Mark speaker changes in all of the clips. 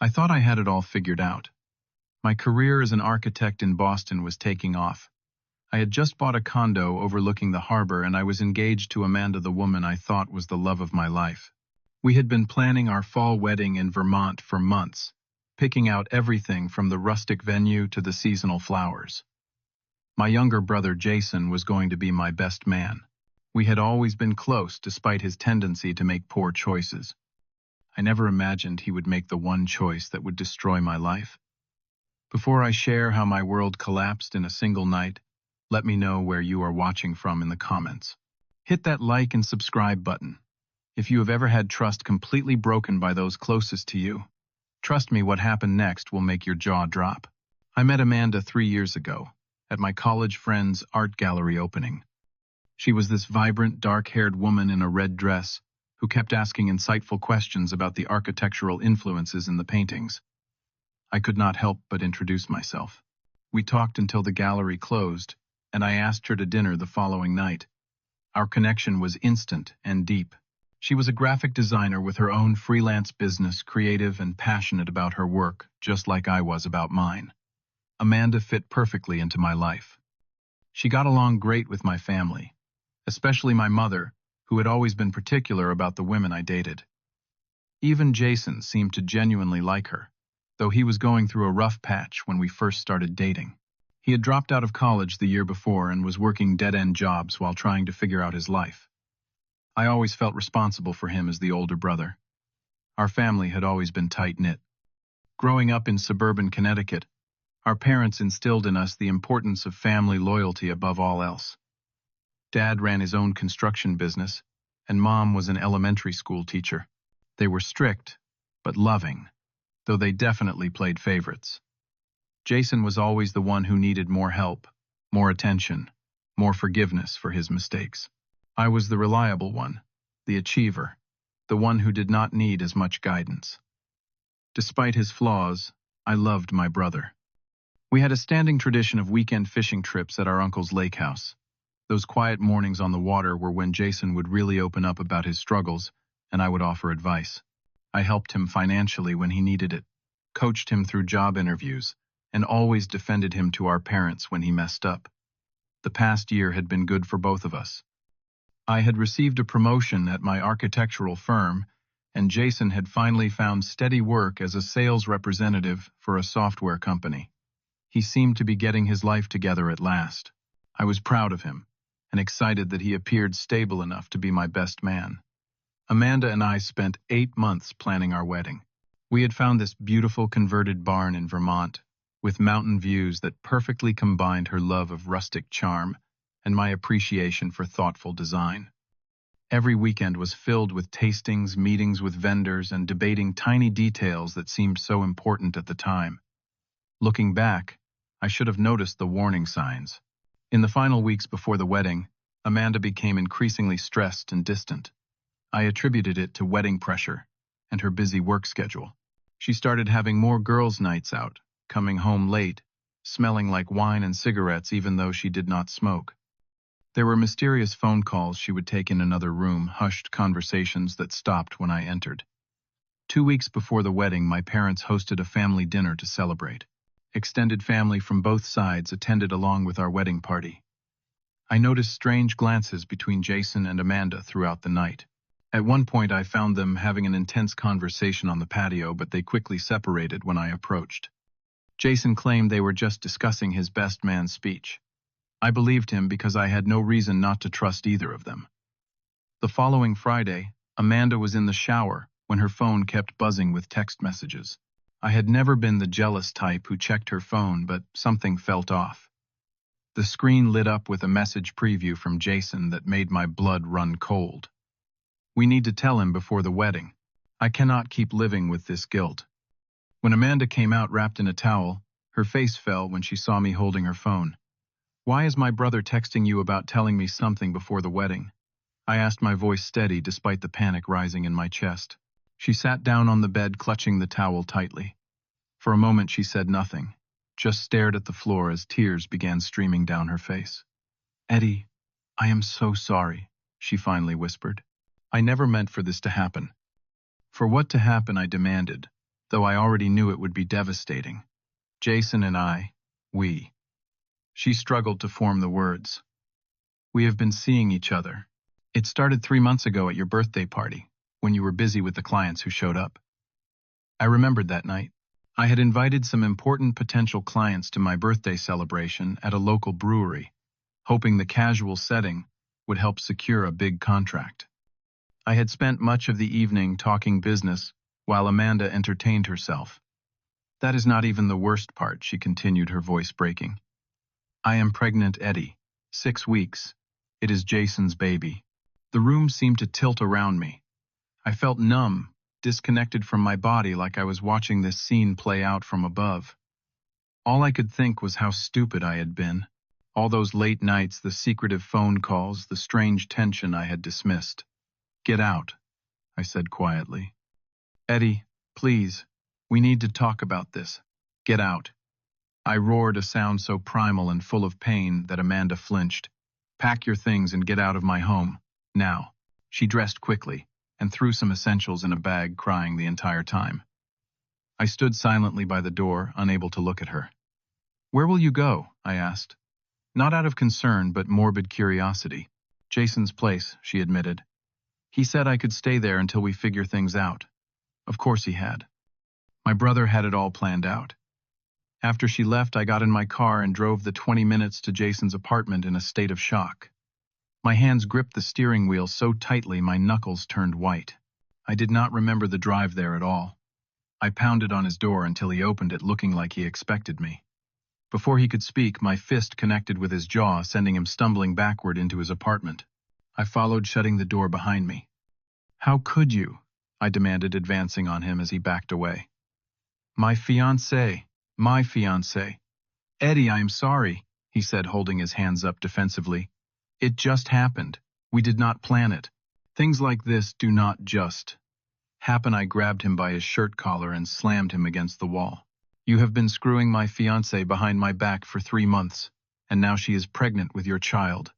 Speaker 1: I thought I had it all figured out. My career as an architect in Boston was taking off. I had just bought a condo overlooking the harbor, and I was engaged to Amanda, the woman I thought was the love of my life. We had been planning our fall wedding in Vermont for months, picking out everything from the rustic venue to the seasonal flowers. My younger brother Jason was going to be my best man. We had always been close despite his tendency to make poor choices. I never imagined he would make the one choice that would destroy my life. Before I share how my world collapsed in a single night, let me know where you are watching from in the comments. Hit that like and subscribe button. If you have ever had trust completely broken by those closest to you, trust me, what happened next will make your jaw drop. I met Amanda 3 years ago at my college friend's art gallery opening. She was this vibrant, dark-haired woman in a red dress who kept asking insightful questions about the architectural influences in the paintings. I could not help but introduce myself. We talked until the gallery closed, and I asked her to dinner the following night. Our connection was instant and deep. She was a graphic designer with her own freelance business, creative and passionate about her work, just like I was about mine. Amanda fit perfectly into my life. She got along great with my family, especially my mother, who had always been particular about the women I dated. Even Jason seemed to genuinely like her, though he was going through a rough patch when we first started dating. He had dropped out of college the year before and was working dead-end jobs while trying to figure out his life. I always felt responsible for him as the older brother. Our family had always been tight-knit. Growing up in suburban Connecticut, our parents instilled in us the importance of family loyalty above all else. Dad ran his own construction business, and Mom was an elementary school teacher. They were strict, but loving, though they definitely played favorites. Jason was always the one who needed more help, more attention, more forgiveness for his mistakes. I was the reliable one, the achiever, the one who did not need as much guidance. Despite his flaws, I loved my brother. We had a standing tradition of weekend fishing trips at our uncle's lake house. Those quiet mornings on the water were when Jason would really open up about his struggles, and I would offer advice. I helped him financially when he needed it, coached him through job interviews, and always defended him to our parents when he messed up. The past year had been good for both of us. I had received a promotion at my architectural firm, and Jason had finally found steady work as a sales representative for a software company. He seemed to be getting his life together at last. I was proud of him, and excited that he appeared stable enough to be my best man. Amanda and I spent 8 months planning our wedding. We had found this beautiful converted barn in Vermont, with mountain views that perfectly combined her love of rustic charm and my appreciation for thoughtful design. Every weekend was filled with tastings, meetings with vendors, and debating tiny details that seemed so important at the time. Looking back, I should have noticed the warning signs. In the final weeks before the wedding, Amanda became increasingly stressed and distant. I attributed it to wedding pressure and her busy work schedule. She started having more girls' nights out, coming home late, smelling like wine and cigarettes even though she did not smoke. There were mysterious phone calls she would take in another room, hushed conversations that stopped when I entered. 2 weeks before the wedding, my parents hosted a family dinner to celebrate. Extended family from both sides attended along with our wedding party. I noticed strange glances between Jason and Amanda throughout the night. At one point, I found them having an intense conversation on the patio, but they quickly separated when I approached. Jason claimed they were just discussing his best man speech. I believed him because I had no reason not to trust either of them. The following Friday, Amanda was in the shower when her phone kept buzzing with text messages. I had never been the jealous type who checked her phone, but something felt off. The screen lit up with a message preview from Jason that made my blood run cold. We need to tell him before the wedding. I cannot keep living with this guilt. When Amanda came out wrapped in a towel, her face fell when she saw me holding her phone. Why is my brother texting you about telling me something before the wedding? I asked, my voice steady despite the panic rising in my chest. She sat down on the bed, clutching the towel tightly. For a moment she said nothing, just stared at the floor as tears began streaming down her face. Eddie, I am so sorry, she finally whispered. I never meant for this to happen. For what to happen, I demanded, though I already knew it would be devastating. Jason and we. She struggled to form the words. We have been seeing each other. It started 3 months ago at your birthday party, when you were busy with the clients who showed up. I remembered that night. I had invited some important potential clients to my birthday celebration at a local brewery, hoping the casual setting would help secure a big contract. I had spent much of the evening talking business while Amanda entertained herself. That is not even the worst part, she continued, her voice breaking. I am pregnant, Eddie. 6 weeks. It is Jason's baby. The room seemed to tilt around me. I felt numb, disconnected from my body, like I was watching this scene play out from above. All I could think was how stupid I had been. All those late nights, the secretive phone calls, the strange tension I had dismissed. Get out, I said quietly. Eddie, please, we need to talk about this. Get out. I roared, a sound so primal and full of pain that Amanda flinched. Pack your things and get out of my home, now. She dressed quickly and threw some essentials in a bag, crying the entire time. I stood silently by the door, unable to look at her. Where will you go? I asked. Not out of concern, but morbid curiosity. Jason's place, she admitted. He said I could stay there until we figure things out. Of course he had. My brother had it all planned out. After she left, I got in my car and drove the 20 minutes to Jason's apartment in a state of shock. My hands gripped the steering wheel so tightly my knuckles turned white. I did not remember the drive there at all. I pounded on his door until he opened it, looking like he expected me. Before he could speak, my fist connected with his jaw, sending him stumbling backward into his apartment. I followed, shutting the door behind me. How could you? I demanded, advancing on him as he backed away. My fiancée. My fiancée. Eddie, I am sorry, he said, holding his hands up defensively. It just happened. We did not plan it. Things like this do not just happen. I grabbed him by his shirt collar and slammed him against the wall. You have been screwing my fiancée behind my back for 3 months, and now she is pregnant with your child.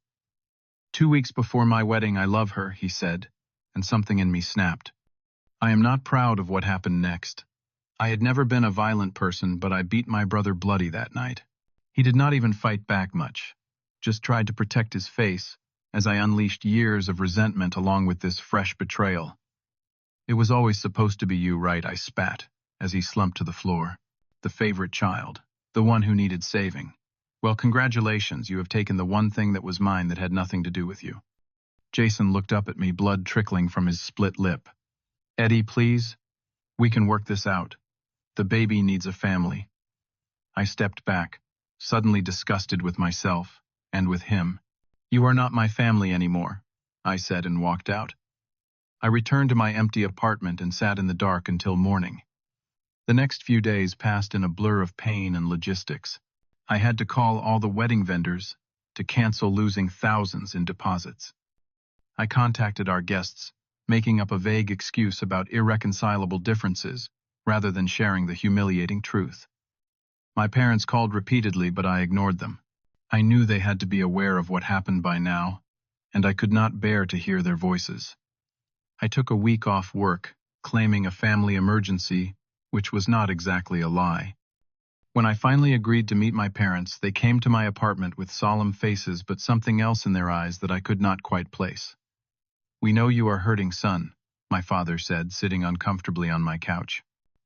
Speaker 1: 2 weeks before my wedding, I love her, he said, and something in me snapped. I am not proud of what happened next. I had never been a violent person, but I beat my brother bloody that night. He did not even fight back much, just tried to protect his face as I unleashed years of resentment along with this fresh betrayal. It was always supposed to be you, right? I spat as he slumped to the floor. The favorite child, the one who needed saving. Well, congratulations, you have taken the one thing that was mine that had nothing to do with you. Jason looked up at me, blood trickling from his split lip. Eddie, please. We can work this out. The baby needs a family. I stepped back, suddenly disgusted with myself and with him. You are not my family anymore, I said, and walked out. I returned to my empty apartment and sat in the dark until morning. The next few days passed in a blur of pain and logistics. I had to call all the wedding vendors to cancel, losing thousands in deposits. I contacted our guests, making up a vague excuse about irreconcilable differences rather than sharing the humiliating truth. My parents called repeatedly, but I ignored them. I knew they had to be aware of what happened by now, and I could not bear to hear their voices. I took a week off work, claiming a family emergency, which was not exactly a lie. When I finally agreed to meet my parents, they came to my apartment with solemn faces, but something else in their eyes that I could not quite place. We know you are hurting, son, my father said, sitting uncomfortably on my couch.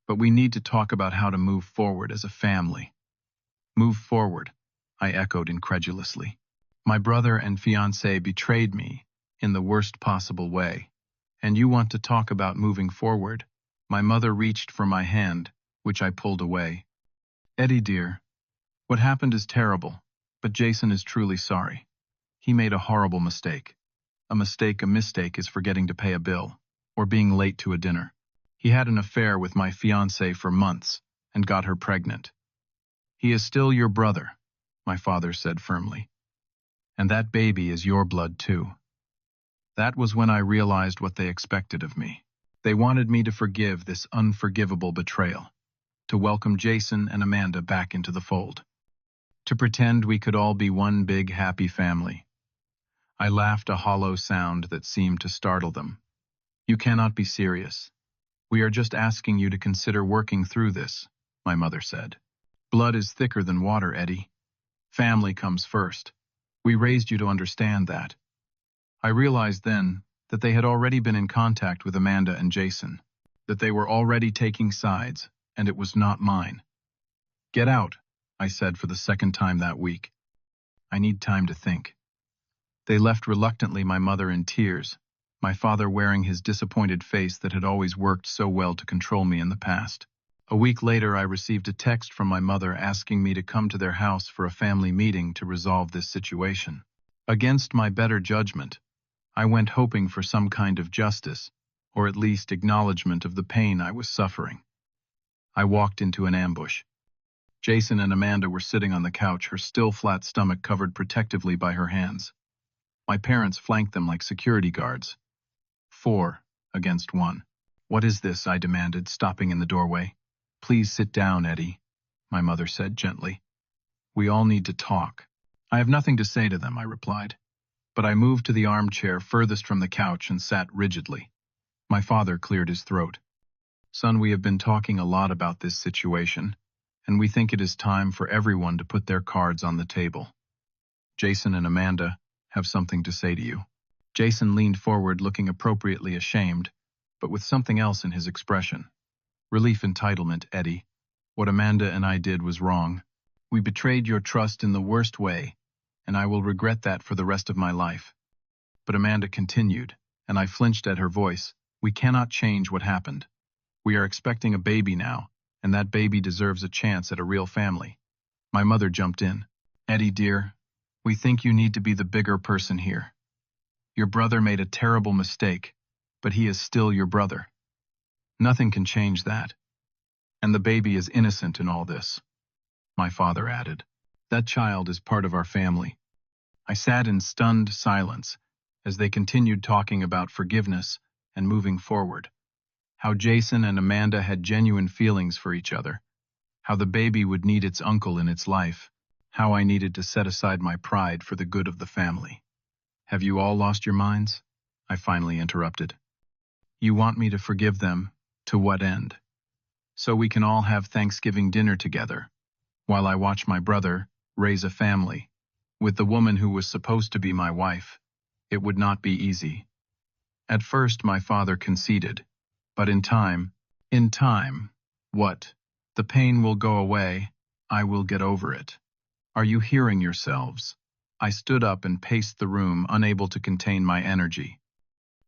Speaker 1: But we need to talk about how to move forward as a family. Move forward, I echoed incredulously. My brother and fiancé betrayed me in the worst possible way. And you want to talk about moving forward? My mother reached for my hand, which I pulled away. Eddie, dear, what happened is terrible, but Jason is truly sorry. He made a horrible mistake. A mistake is forgetting to pay a bill, or being late to a dinner. He had an affair with my fiancée for months and got her pregnant. He is still your brother, my father said firmly. And that baby is your blood too. That was when I realized what they expected of me. They wanted me to forgive this unforgivable betrayal, to welcome Jason and Amanda back into the fold, to pretend we could all be one big happy family. I laughed, a hollow sound that seemed to startle them. You cannot be serious. We are just asking you to consider working through this, my mother said. Blood is thicker than water, Eddie. Family comes first. We raised you to understand that. I realized then that they had already been in contact with Amanda and Jason, that they were already taking sides, and it was not mine. Get out, I said for the second time that week. I need time to think. They left reluctantly, my mother in tears, my father wearing his disappointed face that had always worked so well to control me in the past. A week later, I received a text from my mother asking me to come to their house for a family meeting to resolve this situation. Against my better judgment, I went hoping for some kind of justice, or at least acknowledgement of the pain I was suffering. I walked into an ambush. Jason and Amanda were sitting on the couch, her still flat stomach covered protectively by her hands. My parents flanked them like security guards. 4 against 1. What is this? I demanded, stopping in the doorway. Please sit down, Eddie, my mother said gently. We all need to talk. I have nothing to say to them, I replied. But I moved to the armchair furthest from the couch and sat rigidly. My father cleared his throat. Son, we have been talking a lot about this situation, and we think it is time for everyone to put their cards on the table. Jason and Amanda have something to say to you. Jason leaned forward, looking appropriately ashamed, but with something else in his expression. Relief entitlement, Eddie. What Amanda and I did was wrong. We betrayed your trust in the worst way, and I will regret that for the rest of my life. But Amanda continued, and I flinched at her voice. We cannot change what happened. We are expecting a baby now, and that baby deserves a chance at a real family. My mother jumped in. Eddie, dear, we think you need to be the bigger person here. Your brother made a terrible mistake, but he is still your brother. Nothing can change that. And the baby is innocent in all this. My father added. That child is part of our family. I sat in stunned silence as they continued talking about forgiveness and moving forward. How Jason and Amanda had genuine feelings for each other. How the baby would need its uncle in its life. How I needed to set aside my pride for the good of the family. Have you all lost your minds? I finally interrupted. You want me to forgive them? To what end? So we can all have Thanksgiving dinner together, while I watch my brother raise a family, with the woman who was supposed to be my wife. It would not be easy. At first my father conceded, but in time, what? The pain will go away, I will get over it. Are you hearing yourselves? I stood up and paced the room, unable to contain my energy.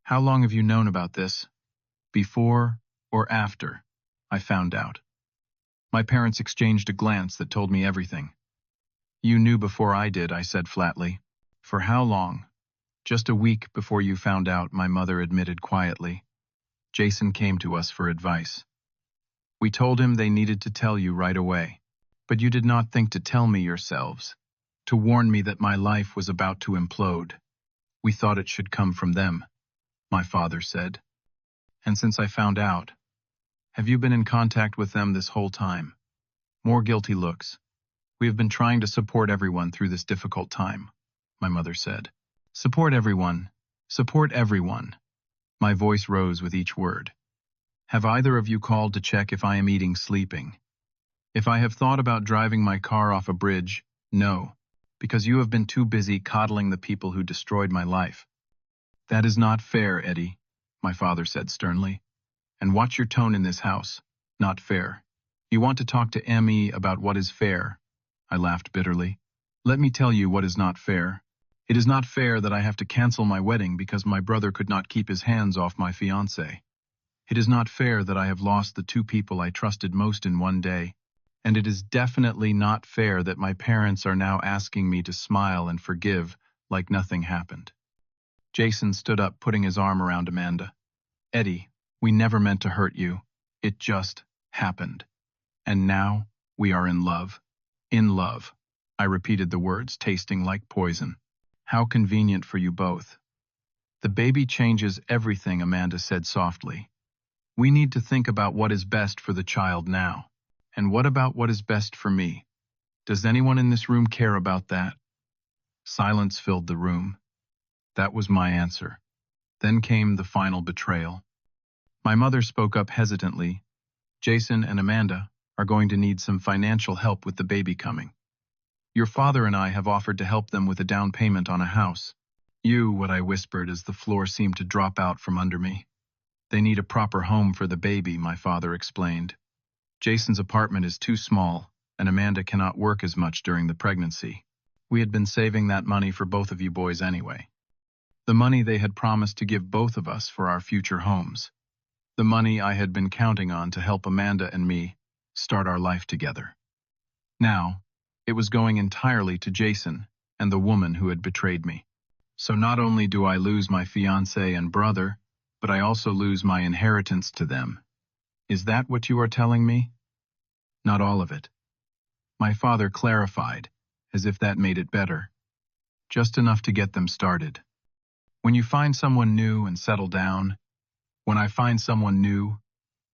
Speaker 1: How long have you known about this? Before or after I found out? My parents exchanged a glance that told me everything. You knew before I did, I said flatly. For how long? Just a week before you found out, my mother admitted quietly. Jason came to us for advice. We told him they needed to tell you right away, but you did not think to tell me yourselves, to warn me that my life was about to implode. We thought it should come from them, my father said. And since I found out, have you been in contact with them this whole time? More guilty looks. We have been trying to support everyone through this difficult time, my mother said. Support everyone. Support everyone. My voice rose with each word. Have either of you called to check if I am eating, sleeping? If I have thought about driving my car off a bridge? No, because you have been too busy coddling the people who destroyed my life. That is not fair, Eddie, my father said sternly. And watch your tone in this house. Not fair. You want to talk to Emmy about what is fair? I laughed bitterly. Let me tell you what is not fair. It is not fair that I have to cancel my wedding because my brother could not keep his hands off my fiancée. It is not fair that I have lost the two people I trusted most in one day. And it is definitely not fair that my parents are now asking me to smile and forgive like nothing happened. Jason stood up, putting his arm around Amanda. Eddie, we never meant to hurt you. It just happened. And now we are in love. In love. I repeated the words, tasting like poison. How convenient for you both. The baby changes everything, Amanda said softly. We need to think about what is best for the child now. And what about what is best for me? Does anyone in this room care about that? Silence filled the room. That was my answer. Then came the final betrayal. My mother spoke up hesitantly. Jason and Amanda are going to need some financial help with the baby coming. Your father and I have offered to help them with a down payment on a house. What I whispered as the floor seemed to drop out from under me. They need a proper home for the baby, my father explained. Jason's apartment is too small, and Amanda cannot work as much during the pregnancy. We had been saving that money for both of you boys anyway. The money they had promised to give both of us for our future homes. The money I had been counting on to help Amanda and me start our life together. Now, it was going entirely to Jason and the woman who had betrayed me. So not only do I lose my fiancé and brother, but I also lose my inheritance to them. Is that what you are telling me? Not all of it. My father clarified, as if that made it better. Just enough to get them started. When you find someone new and settle down, when I find someone new,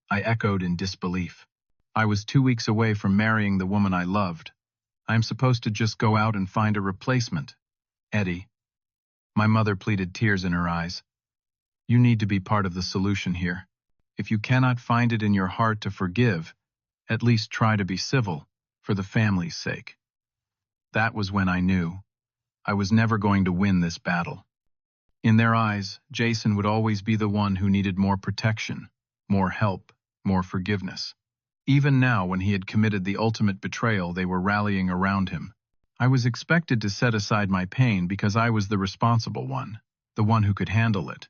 Speaker 1: I echoed in disbelief. I was 2 weeks away from marrying the woman I loved. I am supposed to just go out and find a replacement. Eddie. My mother pleaded, tears in her eyes. You need to be part of the solution here. If you cannot find it in your heart to forgive, at least try to be civil, for the family's sake. That was when I knew I was never going to win this battle. In their eyes, Jason would always be the one who needed more protection, more help, more forgiveness. Even now, when he had committed the ultimate betrayal, they were rallying around him. I was expected to set aside my pain because I was the responsible one, the one who could handle it.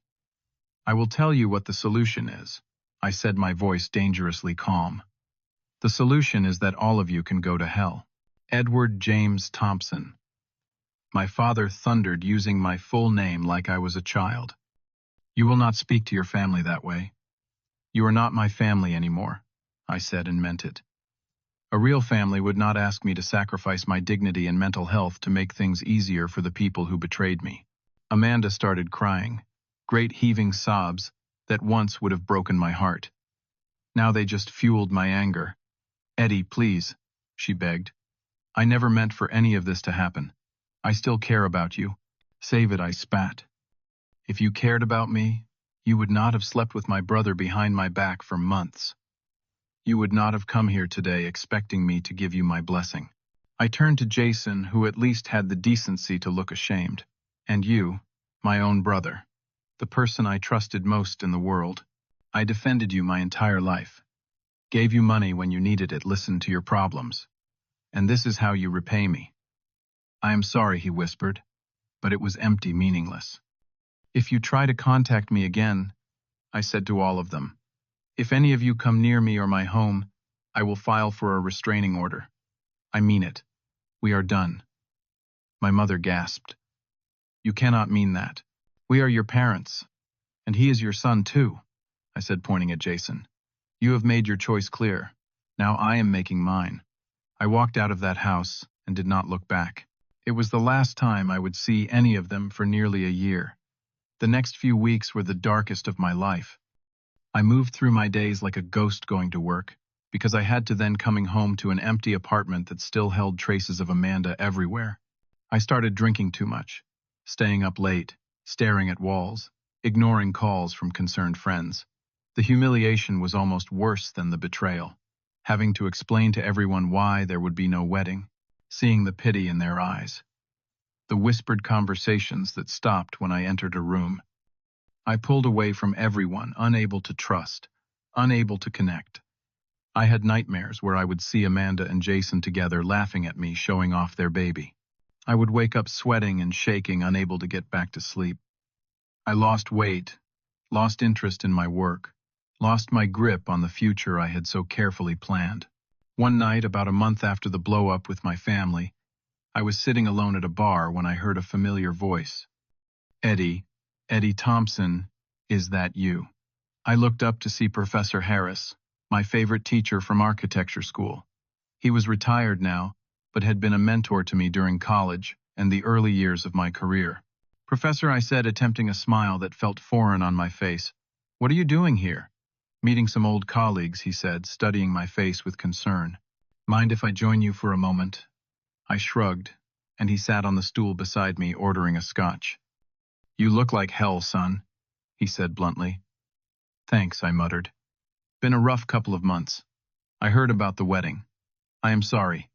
Speaker 1: I will tell you what the solution is, I said, my voice dangerously calm. The solution is that all of you can go to hell. Edward James Thompson. My father thundered, using my full name like I was a child. You will not speak to your family that way. You are not my family anymore, I said and meant it. A real family would not ask me to sacrifice my dignity and mental health to make things easier for the people who betrayed me. Amanda started crying, great heaving sobs that once would have broken my heart. Now they just fueled my anger. Eddie, please, she begged. I never meant for any of this to happen. I still care about you. Save it, I spat. If you cared about me, you would not have slept with my brother behind my back for months. You would not have come here today expecting me to give you my blessing. I turned to Jason, who at least had the decency to look ashamed. And you, my own brother, the person I trusted most in the world. I defended you my entire life. Gave you money when you needed it, listened to your problems. And this is how you repay me. I am sorry, he whispered, but it was empty, meaningless. If you try to contact me again, I said to all of them, if any of you come near me or my home, I will file for a restraining order. I mean it. We are done. My mother gasped. You cannot mean that. We are your parents, and he is your son too, I said, pointing at Jason. You have made your choice clear. Now I am making mine. I walked out of that house and did not look back. It was the last time I would see any of them for nearly a year. The next few weeks were the darkest of my life. I moved through my days like a ghost going to work, because I had to then coming home to an empty apartment that still held traces of Amanda everywhere. I started drinking too much, staying up late, staring at walls, ignoring calls from concerned friends. The humiliation was almost worse than the betrayal, having to explain to everyone why there would be no wedding, seeing the pity in their eyes. The whispered conversations that stopped when I entered a room. I pulled away from everyone, unable to trust, unable to connect. I had nightmares where I would see Amanda and Jason together laughing at me, showing off their baby. I would wake up sweating and shaking, unable to get back to sleep. I lost weight, lost interest in my work, lost my grip on the future I had so carefully planned. One night, about a month after the blow-up with my family, I was sitting alone at a bar when I heard a familiar voice. Eddie Thompson, is that you? I looked up to see Professor Harris, my favorite teacher from architecture school. He was retired now, but had been a mentor to me during college and the early years of my career. Professor, I said, attempting a smile that felt foreign on my face. What are you doing here? Meeting some old colleagues, he said, studying my face with concern. Mind if I join you for a moment? I shrugged, and he sat on the stool beside me, ordering a scotch. You look like hell, son, he said bluntly. Thanks, I muttered. Been a rough couple of months. I heard about the wedding. I am sorry.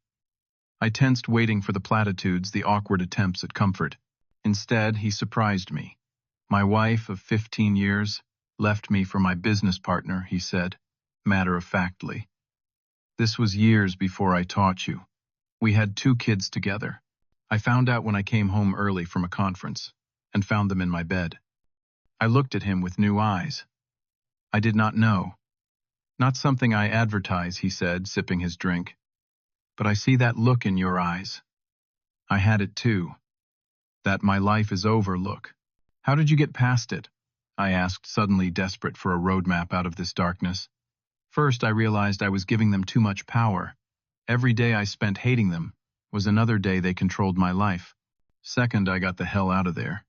Speaker 1: I tensed, waiting for the platitudes, the awkward attempts at comfort. Instead, he surprised me. My wife of 15 years left me for my business partner, he said, matter-of-factly. This was years before I taught you. We had 2 kids together. I found out when I came home early from a conference, and found them in my bed. I looked at him with new eyes. I did not know. Not something I advertise, he said, sipping his drink. But I see that look in your eyes. I had it too. That my life is over look. How did you get past it? I asked, suddenly desperate for a roadmap out of this darkness. First, I realized I was giving them too much power. Every day I spent hating them was another day they controlled my life. Second, I got the hell out of there.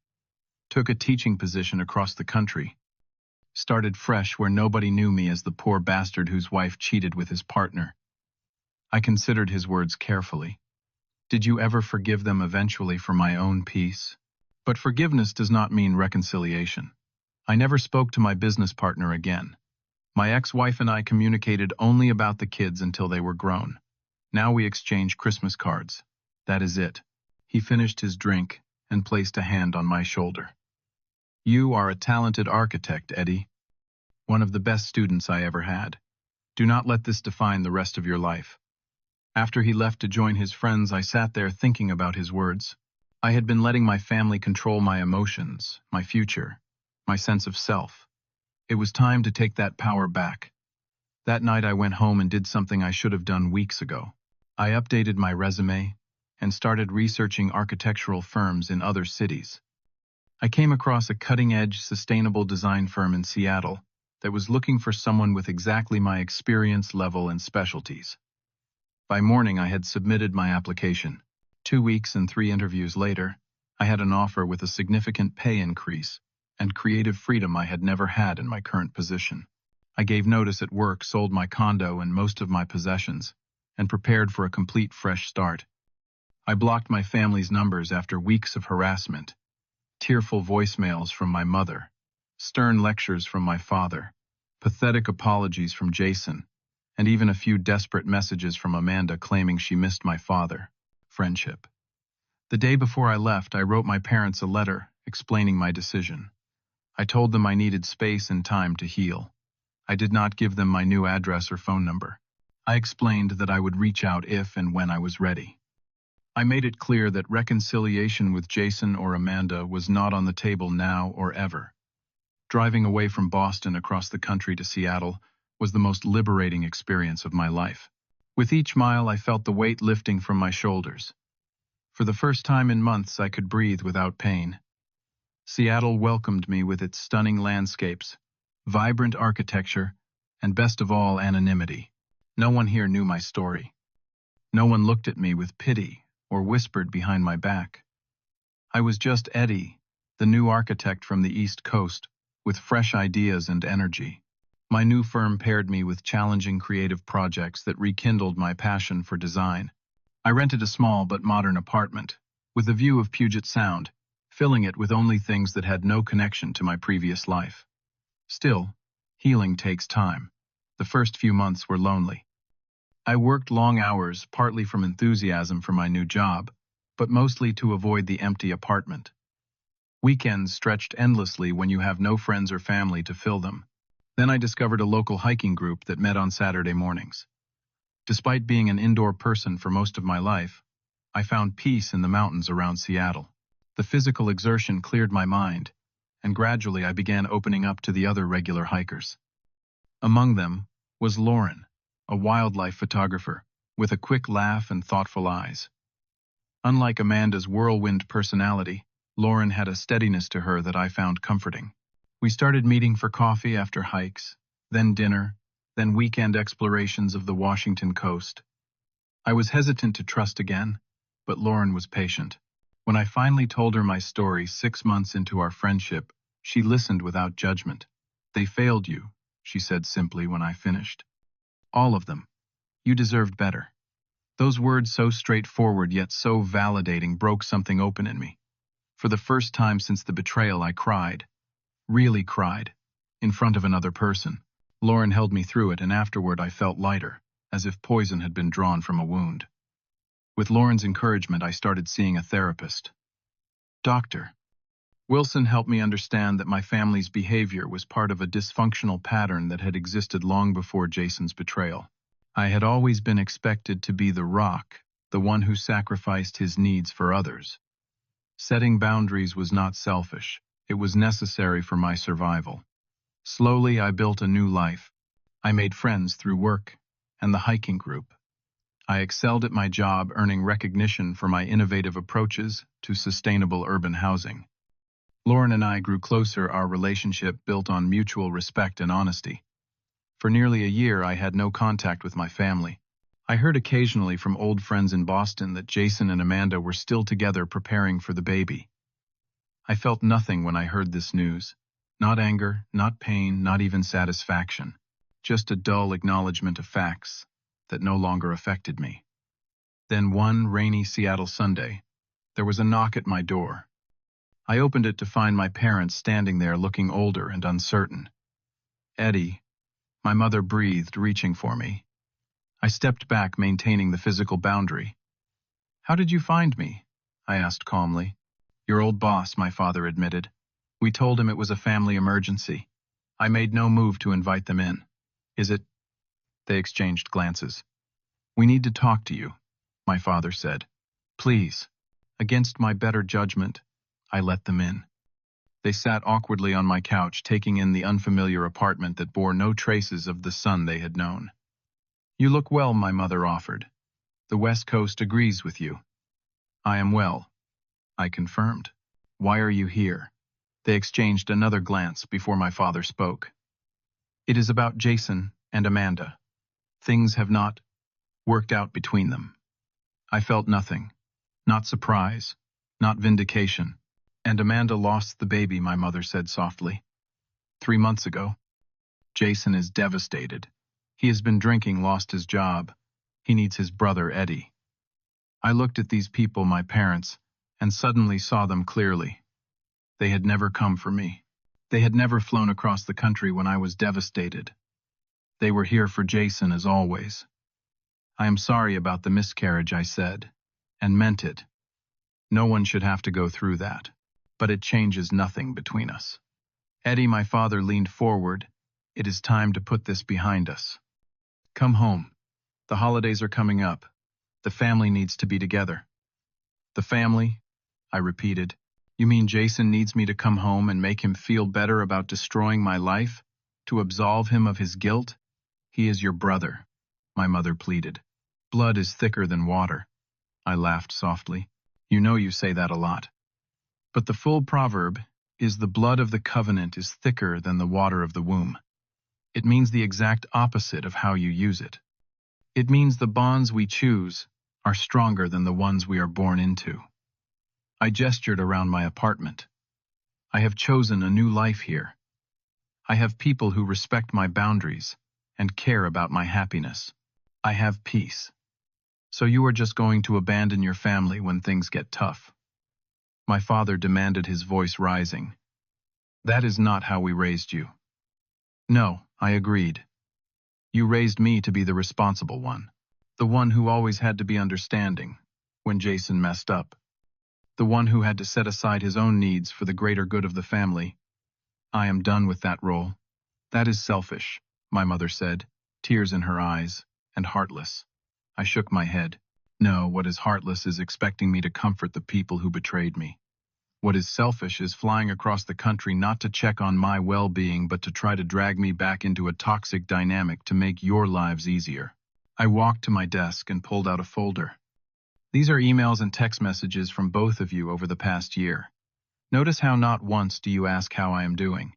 Speaker 1: Took a teaching position across the country. Started fresh where nobody knew me as the poor bastard whose wife cheated with his partner. I considered his words carefully. Did you ever forgive them eventually for my own peace? But forgiveness does not mean reconciliation. I never spoke to my business partner again. My ex-wife and I communicated only about the kids until they were grown. Now we exchange Christmas cards. That is it. He finished his drink and placed a hand on my shoulder. You are a talented architect, Eddie. One of the best students I ever had. Do not let this define the rest of your life. After he left to join his friends, I sat there thinking about his words. I had been letting my family control my emotions, my future, my sense of self. It was time to take that power back. That night I went home and did something I should have done weeks ago. I updated my resume and started researching architectural firms in other cities. I came across a cutting-edge, sustainable design firm in Seattle that was looking for someone with exactly my experience level and specialties. By morning, I had submitted my application. 2 weeks and 3 interviews later, I had an offer with a significant pay increase and creative freedom I had never had in my current position. I gave notice at work, sold my condo and most of my possessions, and prepared for a complete fresh start. I blocked my family's numbers after weeks of harassment. Tearful voicemails from my mother, stern lectures from my father, pathetic apologies from Jason, and even a few desperate messages from Amanda claiming she missed my father. Friendship. The day before I left, I wrote my parents a letter explaining my decision. I told them I needed space and time to heal. I did not give them my new address or phone number. I explained that I would reach out if and when I was ready. I made it clear that reconciliation with Jason or Amanda was not on the table now or ever. Driving away from Boston across the country to Seattle was the most liberating experience of my life. With each mile, I felt the weight lifting from my shoulders. For the first time in months, I could breathe without pain. Seattle welcomed me with its stunning landscapes, vibrant architecture, and best of all, anonymity. No one here knew my story. No one looked at me with pity or whispered behind my back. I was just Eddie, the new architect from the East Coast, with fresh ideas and energy. My new firm paired me with challenging creative projects that rekindled my passion for design. I rented a small but modern apartment, with a view of Puget Sound, filling it with only things that had no connection to my previous life. Still, healing takes time. The first few months were lonely. I worked long hours, partly from enthusiasm for my new job, but mostly to avoid the empty apartment. Weekends stretched endlessly when you have no friends or family to fill them. Then I discovered a local hiking group that met on Saturday mornings. Despite being an indoor person for most of my life, I found peace in the mountains around Seattle. The physical exertion cleared my mind, and gradually I began opening up to the other regular hikers. Among them was Lauren, a wildlife photographer, with a quick laugh and thoughtful eyes. Unlike Amanda's whirlwind personality, Lauren had a steadiness to her that I found comforting. We started meeting for coffee after hikes, then dinner, then weekend explorations of the Washington coast. I was hesitant to trust again, but Lauren was patient. When I finally told her my story 6 months into our friendship, she listened without judgment. "They failed you," she said simply when I finished. "All of them. You deserved better." Those words, so straightforward yet so validating, broke something open in me. For the first time since the betrayal, I cried. Really cried. in front of another person. Lauren held me through it, and afterward I felt lighter, as if poison had been drawn from a wound. With Lauren's encouragement, I started seeing a therapist. Doctor Wilson helped me understand that my family's behavior was part of a dysfunctional pattern that had existed long before Jason's betrayal. I had always been expected to be the rock, the one who sacrificed his needs for others. Setting boundaries was not selfish. It was necessary for my survival. Slowly, I built a new life. I made friends through work and the hiking group. I excelled at my job, earning recognition for my innovative approaches to sustainable urban housing. Lauren and I grew closer, our relationship built on mutual respect and honesty. For nearly a year, I had no contact with my family. I heard occasionally from old friends in Boston that Jason and Amanda were still together preparing for the baby. I felt nothing when I heard this news. Not anger, not pain, not even satisfaction. Just a dull acknowledgement of facts that no longer affected me. Then one rainy Seattle Sunday, there was a knock at my door. I opened it to find my parents standing there looking older and uncertain. Eddie, my mother breathed, reaching for me. I stepped back, maintaining the physical boundary. "How did you find me?" I asked calmly. "Your old boss," my father admitted. "We told him it was a family emergency. I made no move to invite them in." "Is it?" They exchanged glances. "We need to talk to you," my father said. "Please." Against my better judgment, I let them in. They sat awkwardly on my couch, taking in the unfamiliar apartment that bore no traces of the son they had known. "You look well," my mother offered. "The West Coast agrees with you." "I am well," I confirmed. "Why are you here?" They exchanged another glance before my father spoke. "It is about Jason and Amanda. Things have not worked out between them." I felt nothing. Not surprise, not vindication. "And Amanda lost the baby," my mother said softly. 3 months ago. Jason is devastated. He has been drinking, lost his job. He needs his brother, Eddie. I looked at these people, my parents, and suddenly saw them clearly. They had never come for me. They had never flown across the country when I was devastated. They were here for Jason as always. "I am sorry about the miscarriage," I said, and meant it. No one should have to go through that. But it changes nothing between us. Eddie, my father, leaned forward. "It is time to put this behind us. Come home. The holidays are coming up. The family needs to be together." "The family?" I repeated. "You mean Jason needs me to come home and make him feel better about destroying my life? To absolve him of his guilt?" "He is your brother," my mother pleaded. "Blood is thicker than water." I laughed softly. "You know you say that a lot. But the full proverb is the blood of the covenant is thicker than the water of the womb. It means the exact opposite of how you use it. It means the bonds we choose are stronger than the ones we are born into." I gestured around my apartment. "I have chosen a new life here. I have people who respect my boundaries and care about my happiness. I have peace. So you are just going to abandon your family when things get tough?" My father demanded, his voice rising. "That is not how we raised you." "No," I agreed. "You raised me to be the responsible one. The one who always had to be understanding when Jason messed up. The one who had to set aside his own needs for the greater good of the family. I am done with that role." "That is selfish," my mother said, tears in her eyes, "and heartless." I shook my head. "No, what is heartless is expecting me to comfort the people who betrayed me. What is selfish is flying across the country not to check on my well-being, but to try to drag me back into a toxic dynamic to make your lives easier." I walked to my desk and pulled out a folder. "These are emails and text messages from both of you over the past year. Notice how not once do you ask how I am doing.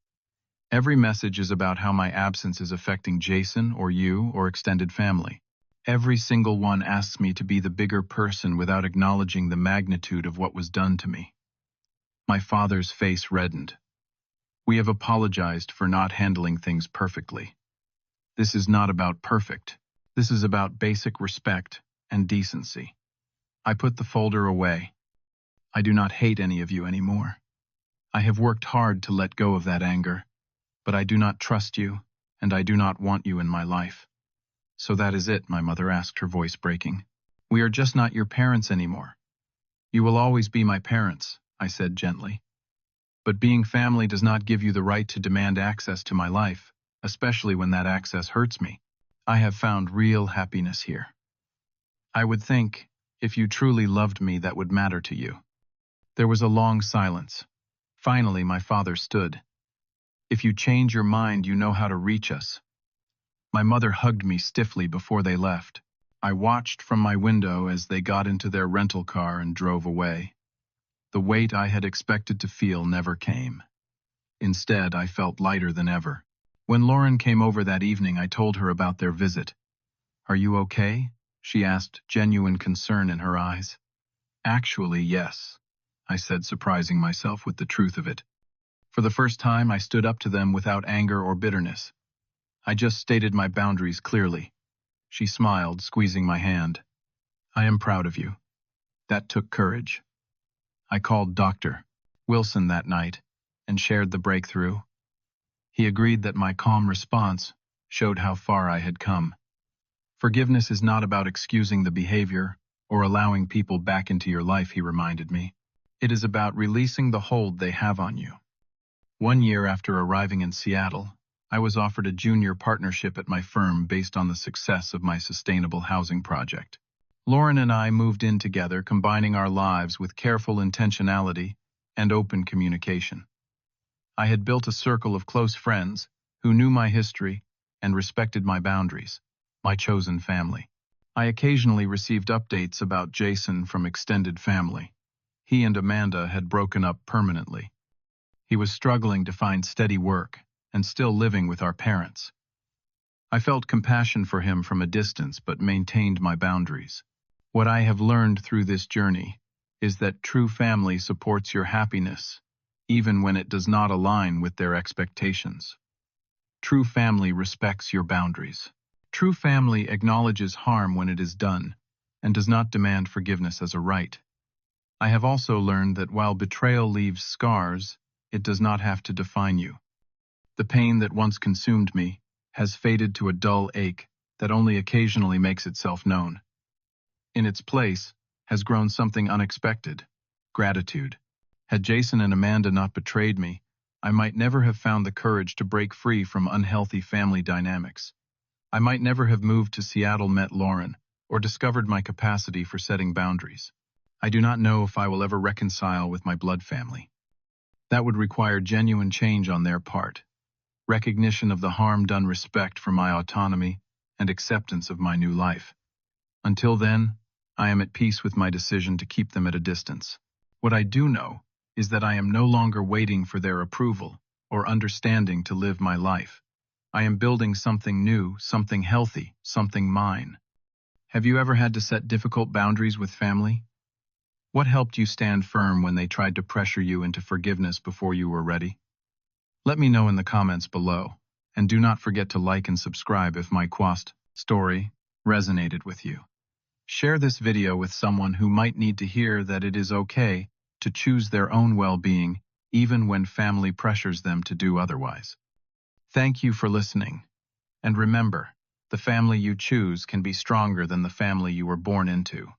Speaker 1: Every message is about how my absence is affecting Jason or you or extended family. Every single one asks me to be the bigger person without acknowledging the magnitude of what was done to me." My father's face reddened. "We have apologized for not handling things perfectly. This is not about perfect. This is about basic respect and decency." I put the folder away. "I do not hate any of you anymore. I have worked hard to let go of that anger. But I do not trust you, and I do not want you in my life. So that is it, my mother asked, her voice breaking. We are just not your parents anymore. You will always be my parents, I said gently. But being family does not give you the right to demand access to my life, especially when that access hurts me. I have found real happiness here. I would think, if you truly loved me, that would matter to you. There was a long silence. Finally, my father stood. If you change your mind, you know how to reach us. My mother hugged me stiffly before they left. I watched from my window as they got into their rental car and drove away. The weight I had expected to feel never came. Instead, I felt lighter than ever. When Lauren came over that evening, I told her about their visit. Are you okay? She asked, genuine concern in her eyes. Actually, yes, I said, surprising myself with the truth of it. For the first time, I stood up to them without anger or bitterness. I just stated my boundaries clearly. She smiled, squeezing my hand. I am proud of you. That took courage. I called Dr. Wilson that night and shared the breakthrough. He agreed that my calm response showed how far I had come. Forgiveness is not about excusing the behavior or allowing people back into your life, he reminded me. It is about releasing the hold they have on you. 1 year after arriving in Seattle, I was offered a junior partnership at my firm based on the success of my sustainable housing project. Lauren and I moved in together, combining our lives with careful intentionality and open communication. I had built a circle of close friends who knew my history and respected my boundaries, my chosen family. I occasionally received updates about Jason from extended family. He and Amanda had broken up permanently. He was struggling to find steady work and still living with our parents. I felt compassion for him from a distance but maintained my boundaries. What I have learned through this journey is that true family supports your happiness, even when it does not align with their expectations. True family respects your boundaries. True family acknowledges harm when it is done and does not demand forgiveness as a right. I have also learned that while betrayal leaves scars, it does not have to define you. The pain that once consumed me has faded to a dull ache that only occasionally makes itself known. In its place has grown something unexpected: gratitude. Had Jason and Amanda not betrayed me, I might never have found the courage to break free from unhealthy family dynamics. I might never have moved to Seattle, met Lauren, or discovered my capacity for setting boundaries. I do not know if I will ever reconcile with my blood family. That would require genuine change on their part, recognition of the harm done, respect for my autonomy, and acceptance of my new life. Until then, I am at peace with my decision to keep them at a distance. What I do know is that I am no longer waiting for their approval or understanding to live my life. I am building something new, something healthy, something mine. Have you ever had to set difficult boundaries with family? What helped you stand firm when they tried to pressure you into forgiveness before you were ready? Let me know in the comments below, and do not forget to like and subscribe if my quest story resonated with you. Share this video with someone who might need to hear that it is okay to choose their own well-being, even when family pressures them to do otherwise. Thank you for listening. And remember, the family you choose can be stronger than the family you were born into.